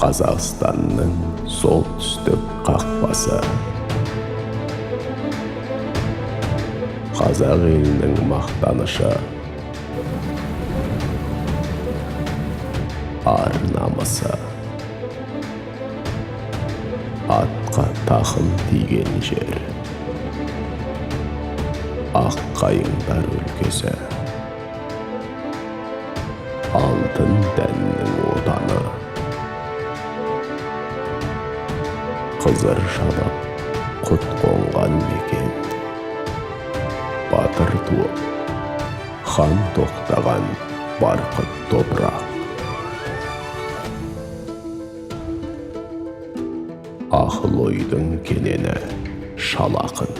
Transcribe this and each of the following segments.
Қазақстанның солтүстік қақпасы. Қазақ елінің мақтанышы, ар намысы. Атқа тақым тиген жер, ақ қайыңдар өлкесі. Алтын дәннің отаны, қызыр шалап құт қонған мекен. Батыр туып, хан тоқтаған барқыт топырақ. Ақыл ойдың кенені шал ақын,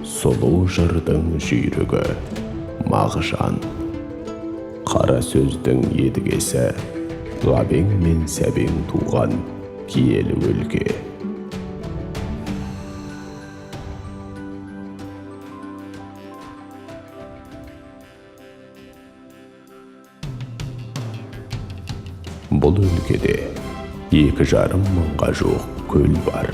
сұлу жырдың жүйрігі Мағжан. Қара сөздің едігесі ғабең мен сәбең туған киелі өлке. Бұл өлкеде 2,5 мыңға жуық көл бар.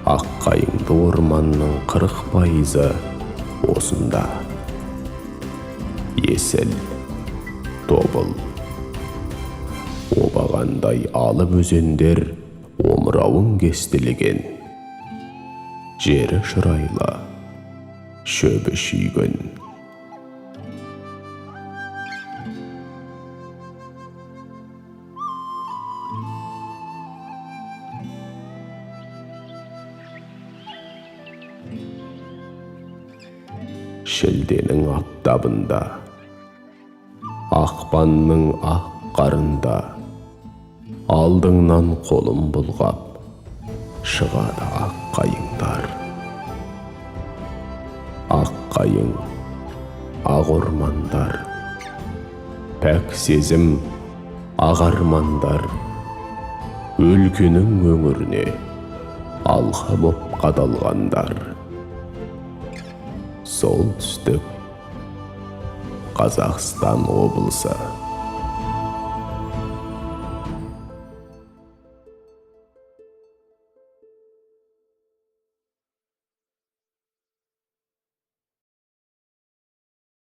Ақ қайыңды орманның 40% осында. Есіл, тобыл, обағандай алып өзендер омырауын кестелеген. Жері шырайлы, шөбі шүйгін. Шілденің аптабында, ақпанның ақ қарында, алдыңнан қолым бұлғап, шығады ақ қайыңдар. Ақ қайың, ақ ормандар, пәк сезім, ақ армандар, өлкенің өңіріне алға боп қадалғандар. Солтүстік Қазақстан облысы.